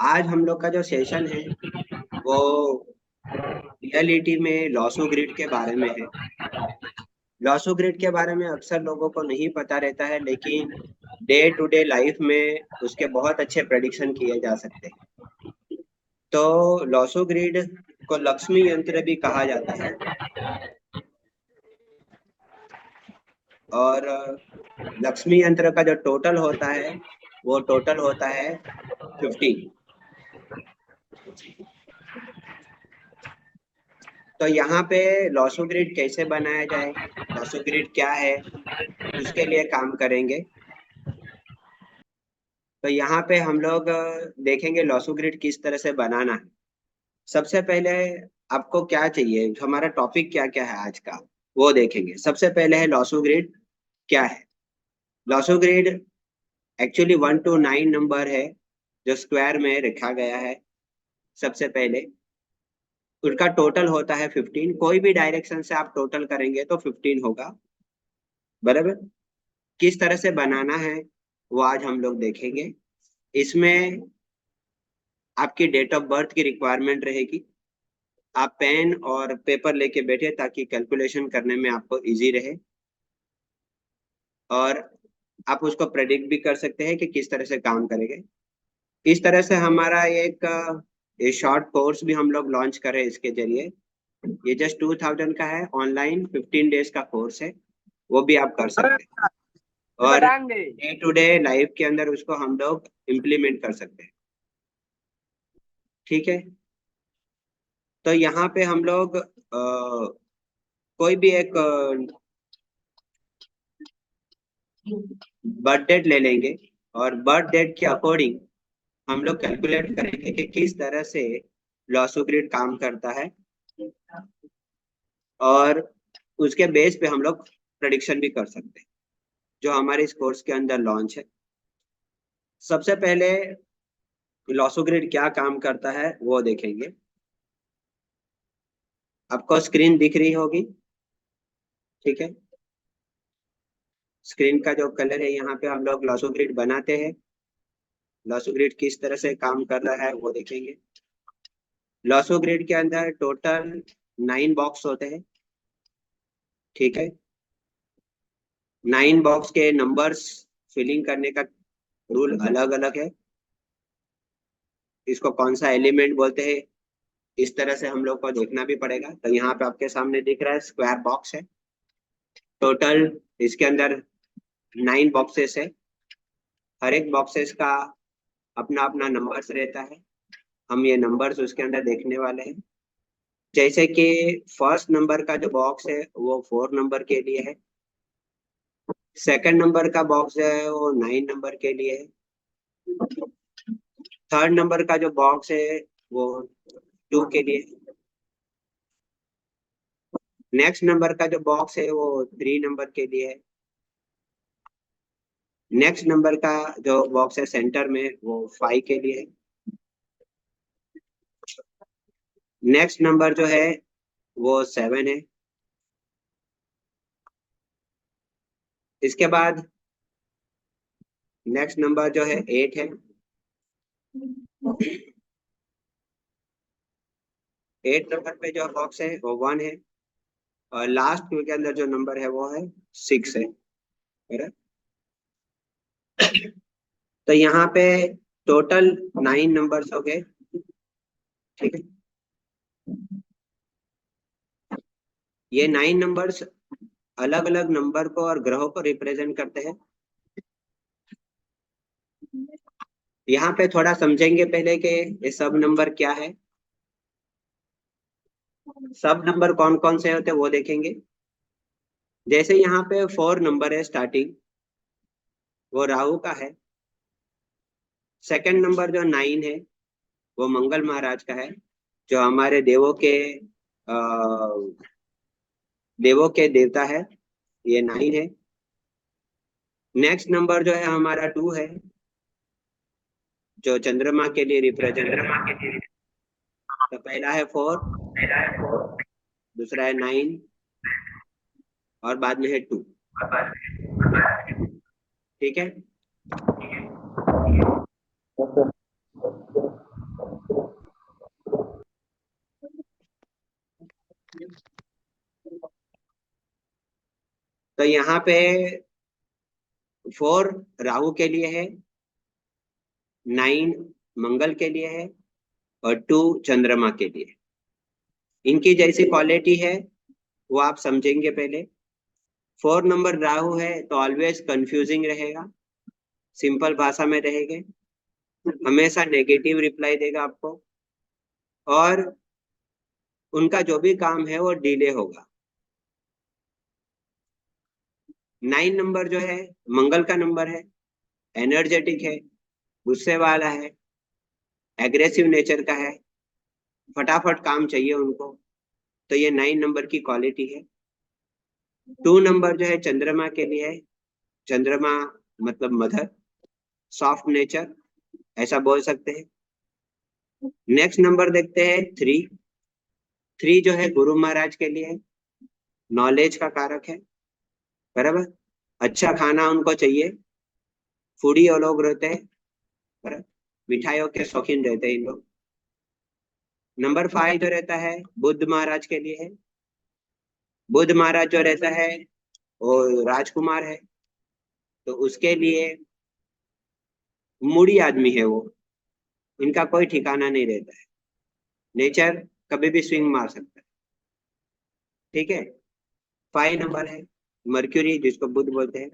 आज हम लोग का जो सेशन है वो रियलिटी में लॉसो ग्रिड के बारे में है। लॉसो ग्रिड के बारे में अक्सर लोगों को नहीं पता रहता है, लेकिन डे टू डे लाइफ में उसके बहुत अच्छे प्रेडिक्शन किए जा सकते हैं। तो लॉसो ग्रिड को लक्ष्मी यंत्र भी कहा जाता है। और लक्ष्मी यंत्र का जो टोटल होता है वो टोटल होता है 15। तो यहाँ पे लॉसो ग्रिड कैसे बनाया जाए, लॉसो ग्रिड क्या है, उसके लिए काम करेंगे। तो यहाँ पे हम लोग देखेंगे लॉसो ग्रिड किस तरह से बनाना है। सबसे पहले आपको क्या चाहिए, हमारा टॉपिक क्या क्या है आज का वो देखेंगे। सबसे पहले है लॉसो ग्रिड क्या है। Lasso grid actually 1 to 9 number है जो स्क्वायर में रखा गया है। सबसे पहले उनका टोटल होता है 15। कोई भी डायरेक्शन से आप टोटल करेंगे तो 15 होगा, बराबर। किस तरह से बनाना है वो आज हम लोग देखेंगे। इसमें आपकी डेट ऑफ बर्थ की रिक्वायरमेंट रहेगी। आप पेन और पेपर लेके बैठे ताकि कैलकुलेशन करने में आपको इजी रहे, और आप उसको प्रेडिक्ट भी कर सकते हैं कि किस तरह से काम करेंगे। इस तरह से हमारा एक ये शॉर्ट कोर्स भी हम लोग लॉन्च करें इसके जरिए। ये जस्ट 2000 का है, ऑनलाइन 15 डेज का कोर्स है, वो भी आप कर सकते हैं। और डे टू डे लाइफ के अंदर उसको हम लोग इम्प्लीमेंट कर सकते हैं। ठीक है। तो यहाँ पे हम लोग कोई भी एक बर्थ डेट ले लेंगे, और बर्थ डेट के अकॉर्डिंग हम लोग कैलकुलेट करेंगे कि किस तरह से लॉसो ग्रिड काम करता है, और उसके बेस पे हम लोग प्रेडिक्शन भी कर सकते हैं जो हमारे इस कोर्स के अंदर लॉन्च है। सबसे पहले लॉसो ग्रिड क्या काम करता है वो देखेंगे। आपको स्क्रीन दिख रही होगी, ठीक है। स्क्रीन का जो कलर है, यहाँ पे हम लोग लॉसो ग्रिड बनाते हैं। लॉसो ग्रिड किस तरह से काम कर रहा है वो देखेंगे। लॉसो ग्रिड के अंदर टोटल 9 बॉक्स होते हैं, ठीक है। 9 बॉक्स के नंबर्स फिलिंग करने का रूल अलग अलग है। इसको कौन सा एलिमेंट बोलते हैं, इस तरह से हम लोग को देखना भी पड़ेगा। तो यहाँ पे आपके सामने दिख रहा है स्क्वायर बॉक्स है। टोटल इसके अंदर 9 बॉक्सेस है। हर एक बॉक्सेस का अपना अपना नंबर्स रहता है। हम ये नंबर्स उसके अंदर देखने वाले हैं। जैसे कि फर्स्ट नंबर का जो बॉक्स है वो 4 नंबर के लिए है। सेकंड नंबर का बॉक्स है वो 9 नंबर के लिए है। थर्ड नंबर का जो बॉक्स है वो 2 के लिए है। नेक्स्ट नंबर का जो बॉक्स है वो 3 नंबर के लिए है। नेक्स्ट नंबर का जो बॉक्स है सेंटर में वो 5 के लिए है। नेक्स्ट नंबर जो है वो 7 है। इसके बाद नेक्स्ट नंबर जो है 8 है। 8 नंबर पे जो बॉक्स है वो 1 है। और लास्ट के अंदर जो नंबर है वो है 6 है, बराबर। तो यहाँ पे टोटल 9 नंबर्स हो गए, ठीक है। ये 9 नंबर्स अलग अलग नंबर को और ग्रहों को रिप्रेजेंट करते हैं। यहाँ पे थोड़ा समझेंगे पहले कि ये सब नंबर क्या है। सब नंबर कौन कौन से होते हैं वो देखेंगे। जैसे यहाँ पे 4 नंबर है स्टार्टिंग, वो राहु का है। सेकंड नंबर जो 9 है वो मंगल महाराज का है, जो हमारे देवों के देवता है। ये 9 है। नेक्स्ट नंबर जो है हमारा 2 है, जो चंद्रमा के लिए रिप्रेजेंट कर रहा है। तो पहला है 4, दूसरा है 9, और बाद में है 2, ठीक है। तो यहाँ पे 4 राहु के लिए है, 9 मंगल के लिए है, और 2 चंद्रमा के लिए। इनकी जैसी क्वालिटी है वो आप समझेंगे पहले। 4 नंबर राहु है तो ऑलवेज कंफ्यूजिंग रहेगा, सिंपल भाषा में रहेंगे, हमेशा नेगेटिव रिप्लाई देगा आपको, और उनका जो भी काम है वो डिले होगा। 9 नंबर जो है मंगल का नंबर है, एनर्जेटिक है, गुस्से वाला है, एग्रेसिव नेचर का है, फटाफट काम चाहिए उनको, तो ये 9 नंबर की क्वालिटी है। 2 नंबर जो है चंद्रमा के लिए है, चंद्रमा मतलब मदर, सॉफ्ट नेचर ऐसा बोल सकते हैं। नेक्स्ट नंबर देखते हैं 3। 3 जो है गुरु महाराज के लिए है, नॉलेज का कारक है, बराबर। अच्छा खाना उनको चाहिए, फूडी वो लोग रहते हैं, बराबर, मिठाइयों के शौकीन रहते हैं इन लोग। नंबर 5 जो रहता है बुद्ध महाराज के लिए है, बुद्ध महाराज जो रहता है वो राजकुमार है, तो उसके लिए मूडी आदमी है वो, इनका कोई ठिकाना नहीं रहता है, नेचर कभी भी स्विंग मार सकता है, ठीक है। 5 नंबर है मर्क्यूरी जिसको बुध बोलते हैं।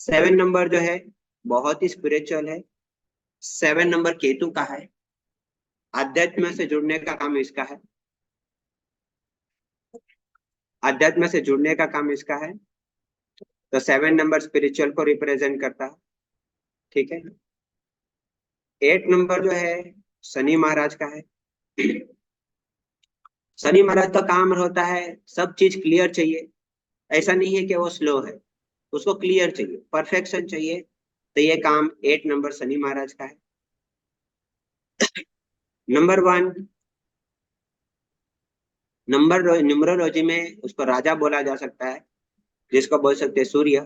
7 नंबर जो है बहुत ही स्पिरिचुअल है, 7 नंबर केतु का है, आध्यात्म से जुड़ने का काम इसका है, आध्यात्म से जुड़ने का काम इसका है, तो 7 नंबर स्पिरिचुअल को रिप्रेजेंट करता है, ठीक है। 8 नंबर जो है शनि महाराज का है। शनि महाराज का काम होता है सब चीज क्लियर चाहिए, ऐसा नहीं है कि वो स्लो है, उसको क्लियर चाहिए, परफेक्शन चाहिए, तो ये काम 8 नंबर शनि महाराज का है। नंबर 1 नंबर न्यूमरोलॉजी में उसको राजा बोला जा सकता है, जिसको बोल सकते हैं सूर्य,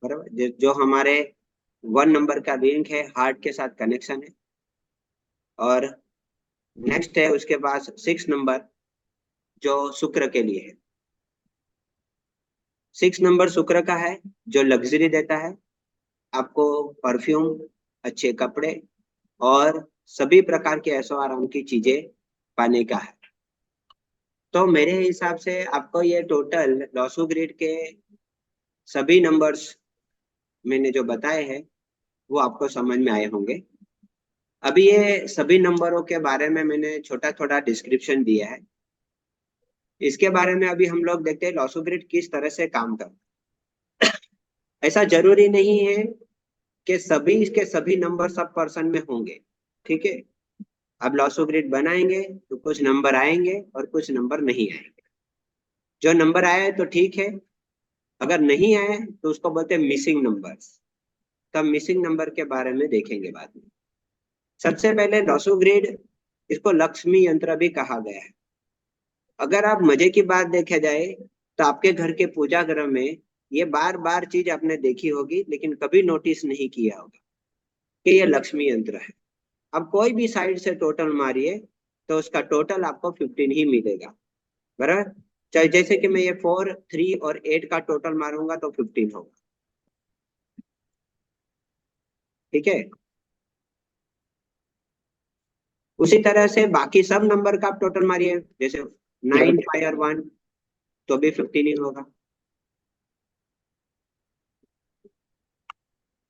बराबर, जो हमारे 1 नंबर का लिंक है, हार्ट के साथ कनेक्शन है। और नेक्स्ट है उसके पास 6 नंबर जो शुक्र के लिए है। 6 नंबर शुक्र का है जो लग्जरी देता है आपको, परफ्यूम, अच्छे कपड़े और सभी प्रकार के ऐशो आराम की चीजें पाने का है। तो मेरे हिसाब से आपको ये टोटल लॉसो ग्रिड के सभी नंबर्स मैंने जो बताए हैं वो आपको समझ में आए होंगे। अभी ये सभी नंबरों के बारे में मैंने छोटा छोटा डिस्क्रिप्शन दिया है, इसके बारे में अभी हम लोग देखते हैं लॉसो ग्रिड किस तरह से काम करता है। ऐसा जरूरी नहीं है कि सभी इसके सभी नंबर सब पर्सन में होंगे, ठीक है। अब लॉसो ग्रिड बनाएंगे तो कुछ नंबर आएंगे और कुछ नंबर नहीं आएंगे, जो नंबर आया है तो ठीक है, अगर नहीं आए तो उसको बोलते हैं मिसिंग नंबर्स। तब मिसिंग नंबर के बारे में देखेंगे बाद में। सबसे पहले लॉसो ग्रिड, इसको लक्ष्मी यंत्र भी कहा गया है। अगर आप मजे की बात देखे जाए तो आपके घर के पूजा गृह में ये बार बार चीज आपने देखी होगी लेकिन कभी नोटिस नहीं किया होगा कि ये लक्ष्मी यंत्र है। अब कोई भी साइड से टोटल मारिए तो उसका टोटल आपको 15 ही मिलेगा, बराबर। चाहे जैसे कि मैं ये 4, 3 और 8 का टोटल मारूंगा तो 15 होगा, ठीक है। उसी तरह से बाकी सब नंबर का आप टोटल मारिए, जैसे 9, 5 और 1 तो भी 15 ही होगा,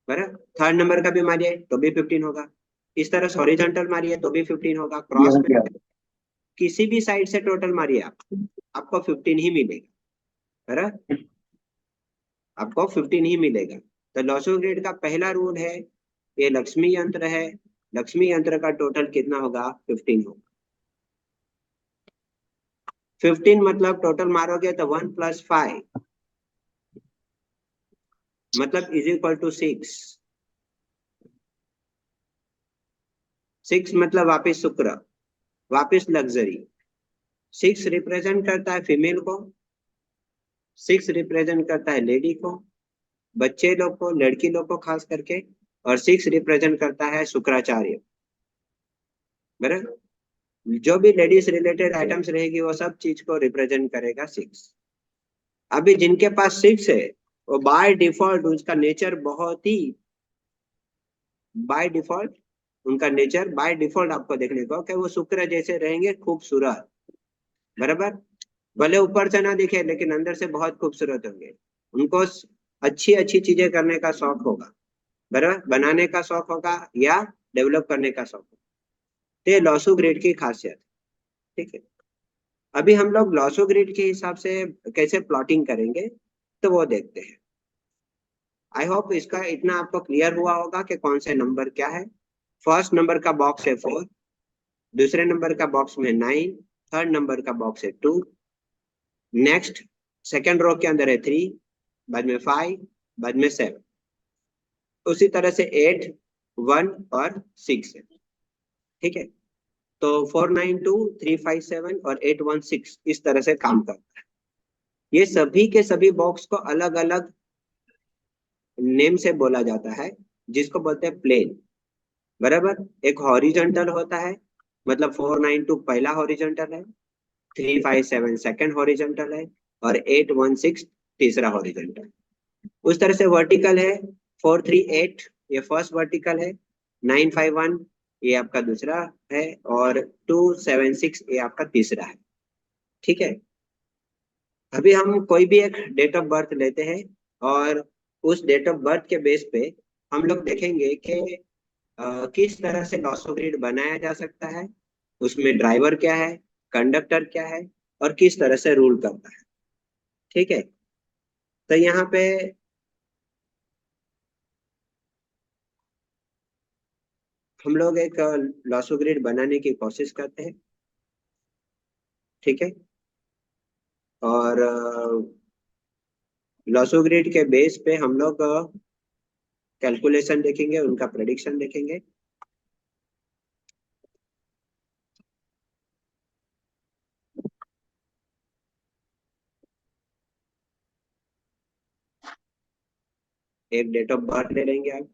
बराबर। थर्ड नंबर का भी मारिए तो भी 15 होगा, इस तरह से हॉरिजॉन्टल मारिए तो भी 15 होगा, क्रॉस में किसी भी साइड से टोटल मारिए आप, आपको 15 ही मिलेगा, बराबर, आपको 15 ही मिलेगा। तो लॉसो ग्रेड का पहला रूल है, ये लक्ष्मी यंत्र है, लक्ष्मी यंत्र का टोटल कितना होगा, 15 होगा। 15 मतलब टोटल मारोगे तो 1 + 5 मतलब इज इक्वल टू 6। 6 मतलब वापिस शुक्र, वापिस लग्जरी। 6 रिप्रेजेंट करता है फीमेल को, 6 रिप्रेजेंट करता है लेडी को, बच्चे लोग को, लड़की लोग को खास करके, और 6 रिप्रेजेंट करता है शुक्राचार्य, बराबर। जो भी लेडीज रिलेटेड आइटम्स रहेगी वो सब चीज को रिप्रेजेंट करेगा 6। अभी जिनके पास 6 है वो बाय डिफॉल्ट उसका नेचर बहुत ही, बाय डिफॉल्ट उनका नेचर बाय डिफॉल्ट आपको देखने को कि वो शुक्र जैसे रहेंगे, खूबसूरत, बराबर। भले ऊपर से ना दिखे लेकिन अंदर से बहुत खूबसूरत होंगे। उनको अच्छी अच्छी चीजें करने का शौक होगा, बराबर, बनाने का शौक होगा या डेवलप करने का शौक होगा। तो ये लॉसो ग्रेड की खासियत, ठीक है। अभी हम लोग लॉसो ग्रिड के हिसाब से कैसे प्लॉटिंग करेंगे तो वो देखते हैं। आई होप इसका इतना आपको क्लियर हुआ होगा कि कौन से नंबर क्या है। फर्स्ट नंबर का बॉक्स है 4, दूसरे नंबर का बॉक्स में 9, थर्ड नंबर का बॉक्स है 2, नेक्स्ट सेकेंड रो के अंदर है 3, बाद में 5, बाद में 7, उसी तरह से 8, 1 और 6 है, ठीक है। तो 492, 357 और 816 इस तरह से काम करता है। ये सभी के सभी बॉक्स को अलग अलग नेम से बोला जाता है, जिसको बोलते हैं प्लेन, बराबर। एक हॉरिजॉन्टल होता है, मतलब 492 पहला हॉरिजॉन्टल है, 357 सेकंड हॉरिजॉन्टल है, और 816 तीसरा हॉरिजॉन्टल। उस तरह से वर्टिकल है, 438 ये फर्स्ट वर्टिकल है, 951 ये आपका दूसरा है, और 276 ये आपका तीसरा है, ठीक है। अभी हम कोई भी एक डेट ऑफ बर्थ लेते हैं, और उस डेट ऑफ बर्थ के बेस पे हम लोग देखेंगे कि किस तरह से लॉसो ग्रिड बनाया जा सकता है, उसमें ड्राइवर क्या है, कंडक्टर क्या है, और किस तरह से रूल करता है, ठीक है। तो यहाँ पे हम लोग एक लॉसो ग्रिड बनाने की कोशिश करते हैं, ठीक है। और लॉसो ग्रिड के बेस पे हम लोग कैलकुलेशन देखेंगे, उनका प्रेडिक्शन देखेंगे। एक डेट ऑफ बर्थ ले लेंगे आप,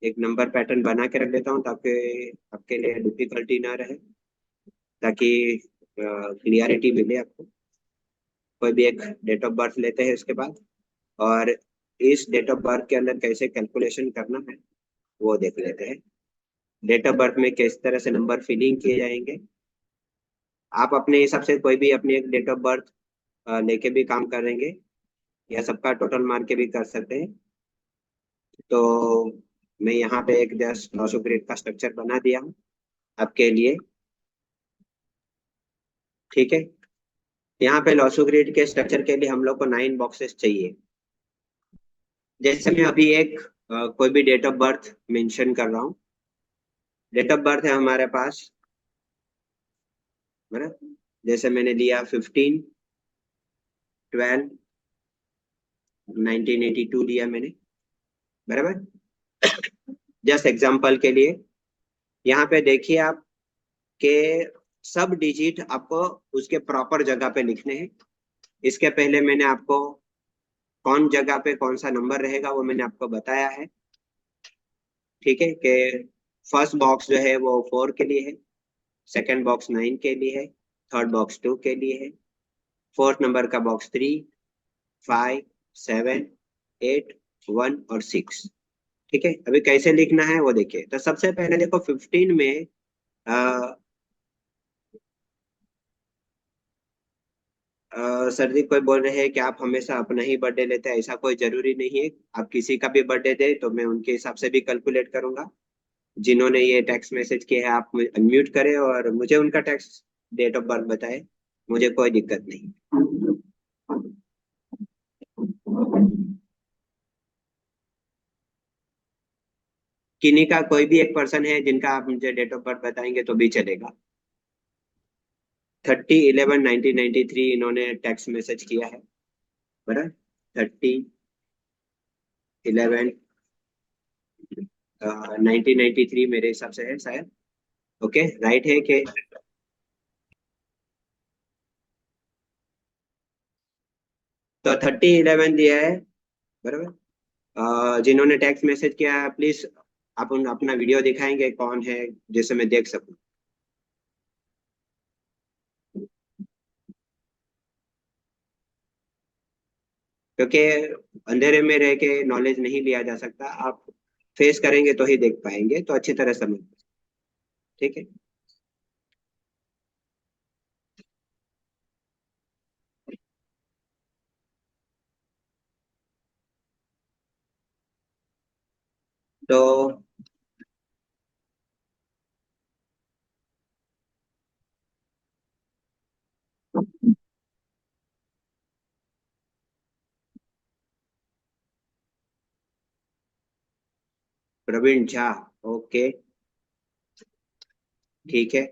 एक नंबर पैटर्न बना के रख देता हूँ ताकि आपके लिए डिफिकल्टी ना रहे, ताकि क्लियरिटी मिले आपको। कोई भी एक डेट ऑफ बर्थ लेते हैं इसके बाद, और इस डेट ऑफ बर्थ के अंदर कैसे कैलकुलेशन करना है वो देख लेते हैं। डेट ऑफ बर्थ में किस तरह से नंबर फिलिंग किए जाएंगे, आप अपने हिसाब से कोई भी अपनी एक डेट ऑफ बर्थ लेके भी काम करेंगे, या सबका टोटल मार के भी कर सकते हैं। तो मैं यहाँ पे एक जस्ट 900 ग्रेड का स्ट्रक्चर बना दिया हूँ आपके लिए, ठीक है। यहाँ पे लॉसो ग्रिड के स्ट्रक्चर के लिए हम लोग को 9 बॉक्सेस चाहिए। जैसे मैं अभी एक कोई भी डेट ऑफ बर्थ मेंशन कर रहा हूँ। डेट ऑफ बर्थ है हमारे पास, बराबर। जैसे मैंने लिया 15/12/1982 लिया मैंने, बराबर। जस्ट एग्जांपल के लिए यहाँ पे देखिए आप के सब डिजिट आपको उसके प्रॉपर जगह पे लिखने हैं। इसके पहले मैंने आपको कौन जगह पे कौन सा नंबर रहेगा वो मैंने आपको बताया है, ठीक है। कि फर्स्ट बॉक्स जो है वो 4 के लिए है, सेकंड बॉक्स 9 के लिए है, थर्ड बॉक्स 2 के लिए है, फोर्थ नंबर का बॉक्स 3, 5, 7, 8, 1 और 6, ठीक है। अभी कैसे लिखना है वो देखिए। तो सबसे पहले देखो 15 में सर जी कोई बोल रहे हैं कि आप हमेशा अपना ही बर्थडे लेते हैं, ऐसा कोई जरूरी नहीं है। आप किसी का भी बर्थडे दे तो मैं उनके हिसाब से भी कैलकुलेट करूंगा। जिन्होंने ये टेक्स्ट मैसेज किया है आप अनम्यूट करें और मुझे उनका टेक्स्ट डेट ऑफ बर्थ बताए, मुझे कोई दिक्कत नहीं। किन्हीं का कोई भी एक पर्सन है जिनका आप मुझे डेट ऑफ बर्थ बताएंगे तो भी चलेगा। 30/11/1993 इन्होंने टेक्स्ट मैसेज किया है, बराबर। 30/11/1993 मेरे हिसाब से है शायद। ओके, राइट है कि तो 30/11 दिया है, बराबर। जिन्होंने टेक्स्ट मैसेज किया है प्लीज आप अपना वीडियो दिखाएंगे कौन है, जिससे मैं देख सकूं। क्योंकि अंधेरे में रह के नॉलेज नहीं लिया जा सकता, आप फेस करेंगे तो ही देख पाएंगे, तो अच्छी तरह समझ। ठीक है। तो प्रवीण झा। ओके। ठीक है।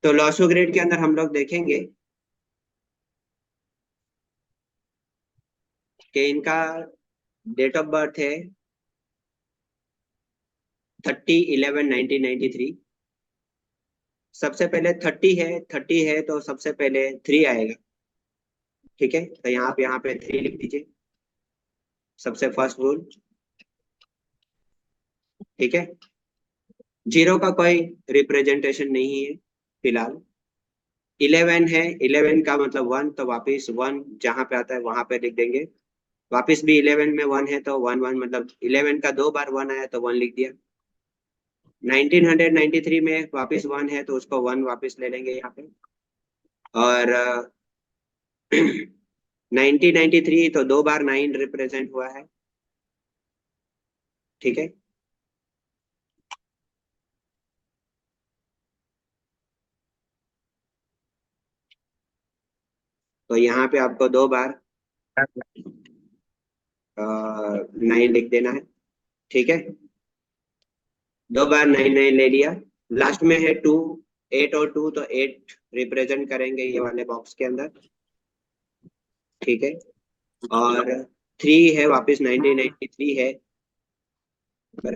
तो लॉसो ग्रेड के अंदर हम लोग देखेंगे कि इनका डेट ऑफ बर्थ है 30/11/1993। सबसे पहले 30 है तो सबसे पहले 3 आएगा। ठीक है, तो यहाँ पे 3 लिख दीजिए, सबसे फर्स्ट रूल। ठीक है। जीरो का कोई रिप्रेजेंटेशन नहीं है फिलहाल। 11 है, 11 का मतलब 1, तो वापिस 1 जहां पे आता है वहां पे लिख देंगे। वापिस भी 11 में 1 है तो 1 1, मतलब 11 का 2 बार 1 आया तो 1 लिख दिया। 1993 में वापिस 1 है तो उसको 1 वापिस ले लेंगे यहाँ पे। और 1993 तो 2 बार 9 रिप्रेजेंट हुआ है। ठीक है। तो यहाँ पे आपको 2 बार 9 लिख देना है। ठीक है। 2 बार 9 9 ले लिया। लास्ट में है 2, 8 और 2, तो 8 रिप्रेजेंट करेंगे ये वाले बॉक्स के अंदर। ठीक है। और 3 है, वापस 1993 है।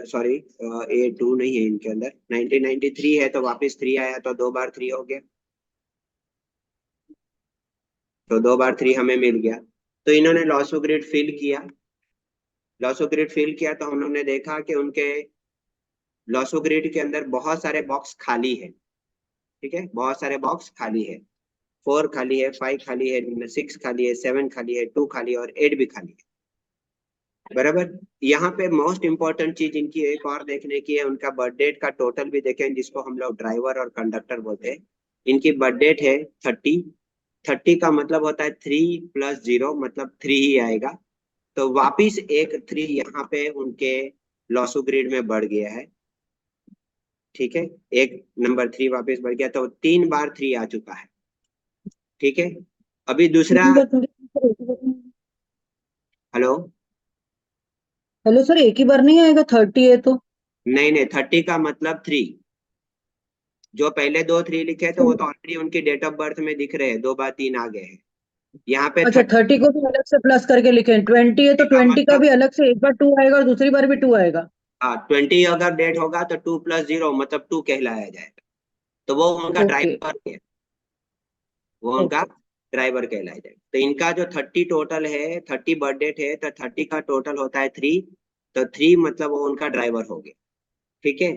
सॉरी, ये 2 नहीं है इनके अंदर, 1993 है तो वापस 3 आया तो 2 बार 3 हो गया। तो 2 बार 3 हमें मिल गया। तो इन्होंने लॉसो ग्रिड फिल किया। लॉसो ग्रिड फिल किया तो हम लोग ने देखा कि उनके लॉसो ग्रिड के अंदर बहुत सारे बॉक्स खाली है। ठीक है, बहुत सारे बॉक्स खाली है। 4 खाली है, 5 खाली है, 6 खाली है, 7 खाली है, 2 खाली है और 8 भी खाली है। बराबर। यहाँ पे मोस्ट इंपॉर्टेंट चीज इनकी एक और देखने की है, उनका बर्थ डेट का टोटल भी देखें, जिसको हम लोग ड्राइवर और कंडक्टर बोलते हैं। इनकी बर्थ डेट है 30। 30 का मतलब होता है 3 + 0, मतलब 3 ही आएगा। तो वापिस एक 3 यहाँ पे उनके लॉसो ग्रिड में बढ़ गया है। ठीक है। एक नंबर 3 वापिस बढ़ गया, तो 3 बार 3 आ चुका है। ठीक है। अभी दूसरा। हेलो। हेलो सर, एक ही बार नहीं आएगा? 30 है तो। नहीं नहीं, 30 का मतलब 3। जो पहले 2 3 लिखे थे वो तो ऑलरेडी उनकी डेट ऑफ बर्थ में दिख रहे हैं, 2 बार 3 आ गए हैं। यहाँ पे अच्छा, 30 30 को भी अलग से प्लस करके लिखें। 20 है तो का 20 का मतलब। भी अलग से एक बार 2 आएगा और दूसरी बार भी 2 आएगा। हाँ, 20 अगर डेट होगा तो 2 + 0 मतलब 2 कहलाया जाएगा। तो वो उनका ओके। ड्राइवर है। वो उनका ओके। ड्राइवर कहलाया जाएगा। तो इनका जो 30 टोटल है, 30 बर्थ डेट है, तो 30 का टोटल होता है 3। तो 3 मतलब वो उनका ड्राइवर हो गया। ठीक है।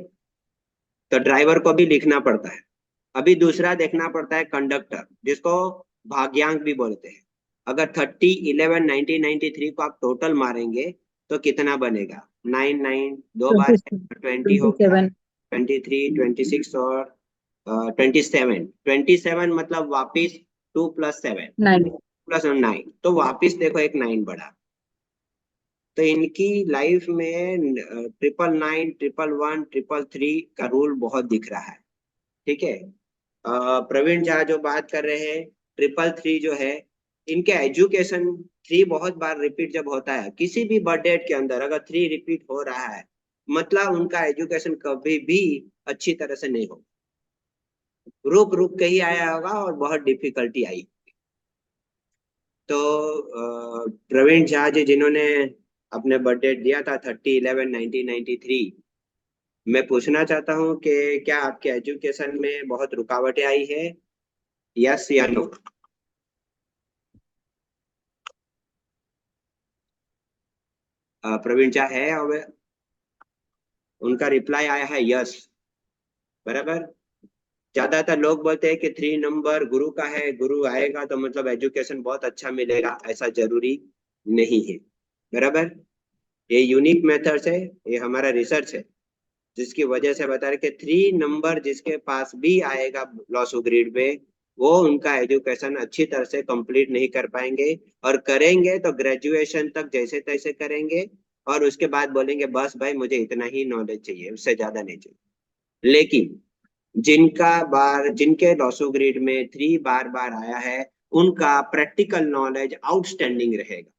तो ड्राइवर को भी लिखना पड़ता है। अभी दूसरा देखना पड़ता है कंडक्टर, जिसको भाग्यांक भी बोलते हैं। अगर 30/11/1993 को आप टोटल मारेंगे तो कितना बनेगा? 9 9, 2 बार 20 हो गया। 27। 23, 26 और 27। 27 मतलब वापिस 2 + 7 9। +9, तो वापिस देखो एक 9 बढ़ा। तो इनकी लाइफ में 999, 111, 333 का रूल बहुत दिख रहा है। ठीक है। प्रवीण झा जो बात कर रहे हैं, 333 जो है, इनके एजुकेशन 3 बहुत बार रिपीट जब होता है किसी भी बर्थ डेट के अंदर, अगर 3 रिपीट हो रहा है, मतलब उनका एजुकेशन कभी भी अच्छी तरह से नहीं हो, रुक रुक के ही आया होगा और बहुत डिफिकल्टी आई। तो प्रवीण झा जी जिन्होंने अपने बर्थ डेट दिया था 30/11/1993, मैं पूछना चाहता हूँ कि क्या आपके एजुकेशन में बहुत रुकावटें आई है? यस या नो? प्रवीण झा है, और उनका रिप्लाई आया है यस। बराबर। ज्यादातर लोग बोलते हैं कि 3 नंबर गुरु का है, गुरु आएगा तो मतलब एजुकेशन बहुत अच्छा मिलेगा, ऐसा जरूरी नहीं है। बराबर। ये यूनिक मेथड्स है, ये हमारा रिसर्च है, जिसकी वजह से बता रहे कि 3 नंबर जिसके पास भी आएगा लॉसो ग्रिड में, वो उनका एजुकेशन अच्छी तरह से कंप्लीट नहीं कर पाएंगे, और करेंगे तो ग्रेजुएशन तक जैसे तैसे करेंगे, और उसके बाद बोलेंगे बस भाई मुझे इतना ही नॉलेज चाहिए, उससे ज्यादा नहीं चाहिए। लेकिन जिनके लॉसो ग्रिड में 3 बार बार आया है, उनका प्रैक्टिकल नॉलेज आउटस्टैंडिंग रहेगा।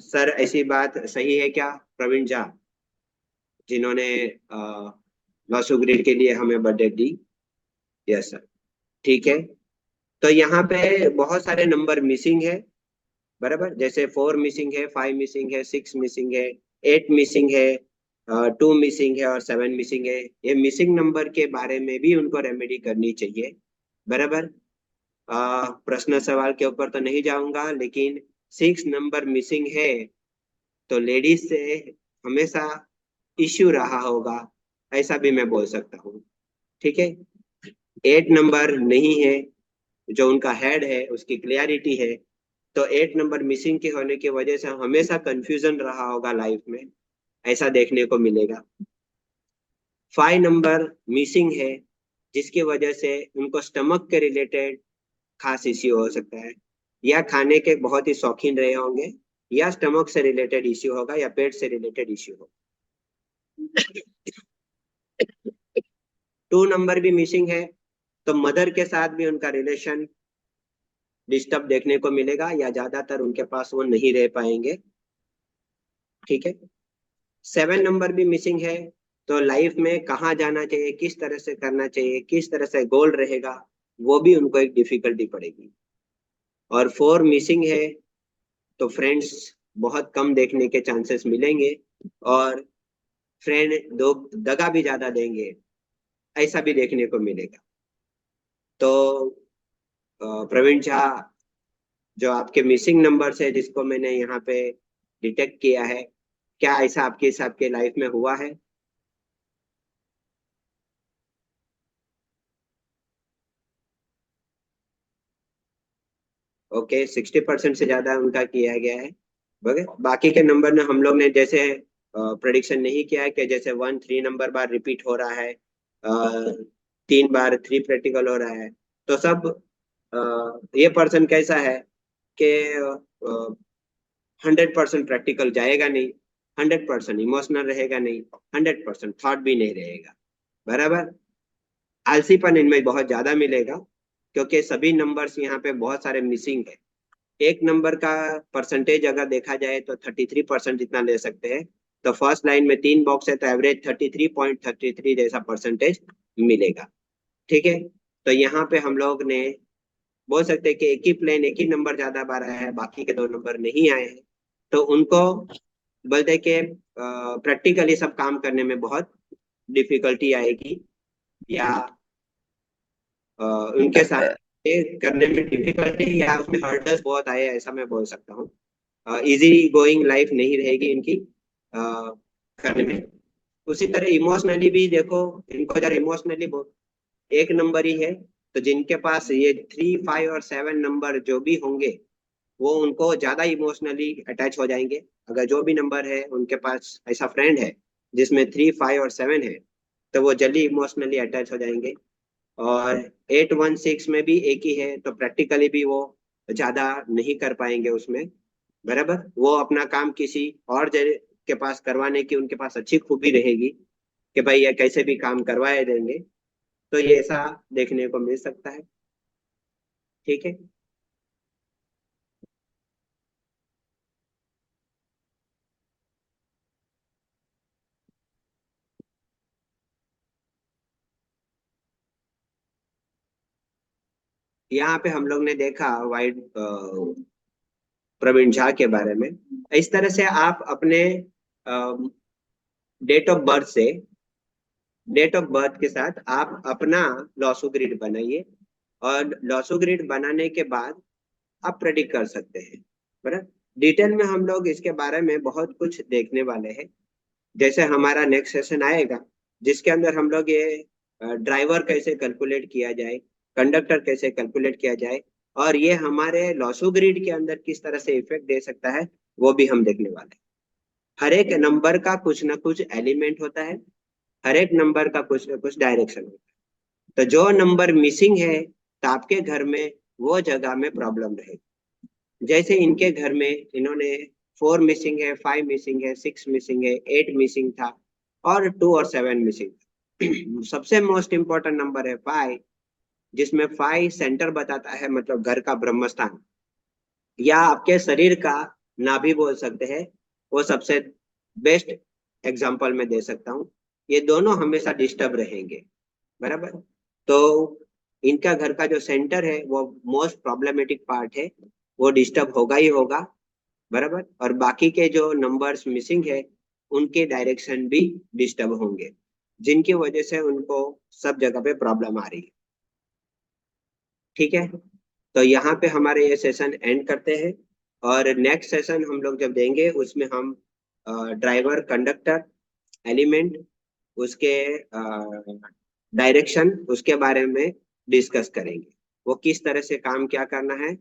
सर ऐसी बात सही है क्या, प्रवीण झा, जिन्होंने लॉसो ग्रिड के लिए हमें बर्थडे दी? Yes sir. ठीक है। तो यहाँ पे बहुत सारे नंबर मिसिंग है। बराबर, जैसे 4 मिसिंग है, 5 मिसिंग है, 6 मिसिंग है, 8 मिसिंग है, 2 मिसिंग है और 7 मिसिंग है। ये मिसिंग नंबर के बारे में भी उनको रेमेडी करनी चाहिए। बराबर। प्रश्न सवाल के ऊपर तो नहीं जाऊंगा, लेकिन 6 नंबर मिसिंग है तो लेडीज से हमेशा इश्यू रहा होगा, ऐसा भी मैं बोल सकता हूँ। ठीक है। 8 नंबर नहीं है, जो उनका हेड है उसकी क्लियरिटी है, तो 8 नंबर मिसिंग के होने की वजह से हमेशा कंफ्यूजन रहा होगा लाइफ में, ऐसा देखने को मिलेगा। 5 नंबर मिसिंग है, जिसकी वजह से उनको स्टमक के रिलेटेड खास इश्यू हो सकता है, या खाने के बहुत ही शौकीन रहे होंगे, या स्टमक से रिलेटेड इश्यू होगा, या पेट से रिलेटेड इश्यू होगा। 2 नंबर भी मिसिंग है, तो मदर के साथ भी उनका रिलेशन डिस्टर्ब देखने को मिलेगा, या ज्यादातर उनके पास वो नहीं रह पाएंगे। ठीक है। 7 नंबर भी मिसिंग है, तो लाइफ में कहाँ जाना चाहिए, किस तरह से करना चाहिए, किस तरह से गोल रहेगा, वो भी उनको एक डिफिकल्टी पड़ेगी। और 4 मिसिंग है, तो फ्रेंड्स बहुत कम देखने के चांसेस मिलेंगे, और फ्रेंड दो दगा भी ज्यादा देंगे, ऐसा भी देखने को मिलेगा। तो प्रवीण झा, जो आपके मिसिंग नंबर्स है जिसको मैंने यहाँ पे डिटेक्ट किया है, क्या ऐसा आपके हिसाब के लाइफ में हुआ है? ओके, 60% से ज्यादा उनका किया गया है। ओके, बाकी के नंबर ने हम लोग ने जैसे प्रेडिक्शन नहीं किया है कि जैसे 1 3 नंबर बार रिपीट हो रहा है, 3 बार 3 प्रैक्टिकल हो रहा है, तो सब ये पर्सन कैसा है कि 100% प्रैक्टिकल जाएगा नहीं, 100% इमोशनल रहेगा नहीं, 100% थॉट भी नहीं रहेगा। बराबर। आलसीपन इनमें बहुत ज्यादा मिलेगा, क्योंकि सभी नंबर्स यहाँ पे बहुत सारे मिसिंग है। एक नंबर का परसेंटेज अगर देखा जाए तो 33% जितना ले सकते हैं, तो फर्स्ट लाइन में 3 बॉक्स है, तो एवरेज 33.33 जैसा परसेंटेज मिलेगा। ठीक है। तो यहाँ पे हम लोग ने बोल सकते हैं कि एक ही प्लेन एक ही नंबर ज्यादा बार आया है, बाकी के 2 नंबर नहीं आए हैं, तो उनको बोलते हैं कि प्रैक्टिकली सब काम करने में बहुत डिफिकल्टी आएगी, या उनके साथ करने में डिफिकल्टी, या उसमें हर्डल्स बहुत आए, ऐसा मैं बोल सकता हूँ। इजी गोइंग लाइफ नहीं रहेगी इनकी करने में। उसी तरह इमोशनली भी देखो, इनको अगर इमोशनली 1 नंबर ही है, तो जिनके पास ये 3 5 और 7 नंबर जो भी होंगे, वो उनको ज्यादा इमोशनली अटैच हो जाएंगे। अगर जो भी नंबर है उनके पास ऐसा फ्रेंड है जिसमें 3 5 और 7 है, तो वो जल्दी इमोशनली अटैच हो जाएंगे। और 8 1 6 में भी एक ही है, तो प्रैक्टिकली भी वो ज्यादा नहीं कर पाएंगे उसमें। बराबर, वो अपना काम किसी और जगह के पास करवाने की उनके पास अच्छी खूबी रहेगी, कि भाई ये कैसे भी काम करवाए देंगे। तो ये ऐसा देखने को मिल सकता है। ठीक है। यहाँ पे हम लोग ने देखा वाइड प्रवीण झा के बारे में। इस तरह से आप अपने डेट ऑफ बर्थ से, डेट ऑफ बर्थ के साथ आप अपना लॉसो ग्रिड बनाइए, और लॉसो ग्रिड बनाने के बाद आप प्रेडिक्ट कर सकते हैं। बराबर। डिटेल में हम लोग इसके बारे में बहुत कुछ देखने वाले हैं, जैसे हमारा नेक्स्ट सेशन आएगा, जिसके अंदर हम लोग ये ड्राइवर कैसे कैलकुलेट किया जाए, कंडक्टर कैसे कैलकुलेट किया जाए, और ये हमारे लॉसो ग्रिड के अंदर किस तरह से इफेक्ट दे सकता है, वो भी हम देखने वाले हैं। हर एक नंबर का कुछ ना कुछ एलिमेंट होता है, हर एक नंबर का कुछ ना कुछ डायरेक्शन होता है। तो जो नंबर मिसिंग है, तो आपके घर में वो जगह में प्रॉब्लम रहेगी। जैसे इनके घर में इन्होंने 4 मिसिंग है, 5 मिसिंग है, 6 मिसिंग है, 8 मिसिंग था, और 2 और 7 मिसिंग था। सबसे मोस्ट इंपॉर्टेंट नंबर है 5, जिसमें 5 सेंटर बताता है, मतलब घर का ब्रह्मस्थान, या आपके शरीर का नाभि बोल सकते हैं। वो सबसे बेस्ट एग्जाम्पल मैं दे सकता हूँ। ये दोनों हमेशा डिस्टर्ब रहेंगे, बराबर। तो इनका घर का जो सेंटर है वो मोस्ट प्रॉब्लमेटिक पार्ट है, वो डिस्टर्ब होगा ही होगा, बराबर। और बाकी के जो नंबर्स मिसिंग है, उनके डायरेक्शन भी डिस्टर्ब होंगे, जिनकी वजह से उनको सब जगह पे प्रॉब्लम आ रही है। ठीक है, तो यहाँ पे हमारे ये सेशन एंड करते हैं, और नेक्स्ट सेशन हम लोग जब देंगे उसमें हम ड्राइवर, कंडक्टर, एलिमेंट, उसके डायरेक्शन, उसके बारे में डिस्कस करेंगे। वो किस तरह से काम क्या करना है,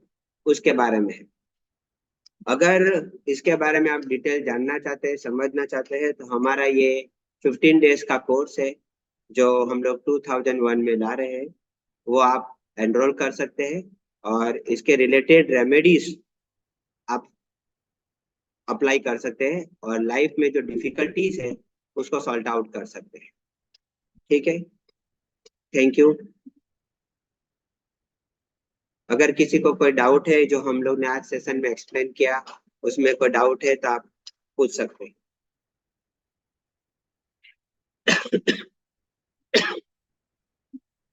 उसके बारे में है। अगर इसके बारे में आप डिटेल जानना चाहते हैं, समझना चाहते हैं, तो हमारा ये 15 डेज का कोर्स है, जो हम लोग 2001 में ला रहे हैं, वो आप एनरोल कर सकते हैं, और इसके रिलेटेड रेमेडीज आप अप्लाई कर सकते हैं, और लाइफ में जो डिफिकल्टीज है उसको सॉल्व आउट कर सकते हैं। ठीक है, थैंक यू। अगर किसी को कोई डाउट है जो हम लोग ने आज सेशन में एक्सप्लेन किया, उसमें कोई डाउट है तो आप पूछ सकते हैं।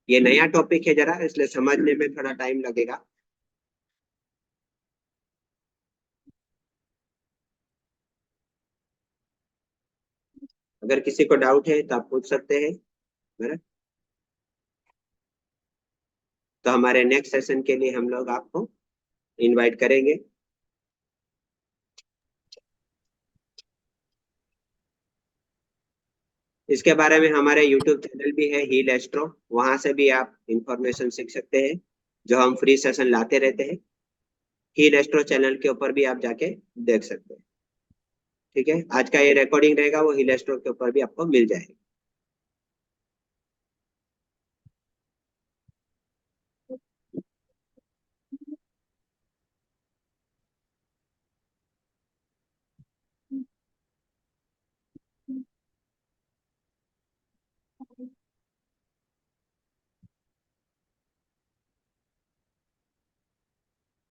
ये नया टॉपिक है जरा, इसलिए समझने में थोड़ा टाइम लगेगा। अगर किसी को डाउट है तो आप पूछ सकते हैं, मेरा। तो हमारे नेक्स्ट सेशन के लिए हम लोग आपको इनवाइट करेंगे। इसके बारे में हमारे यूट्यूब चैनल भी है, हील एस्ट्रो, वहां से भी आप इंफॉर्मेशन सीख सकते हैं, जो हम फ्री सेशन लाते रहते हैं। हील एस्ट्रो चैनल के ऊपर भी आप जाके देख सकते हैं। ठीक है, आज का ये रिकॉर्डिंग रहेगा, वो हील एस्ट्रो के ऊपर भी आपको मिल जाएगा।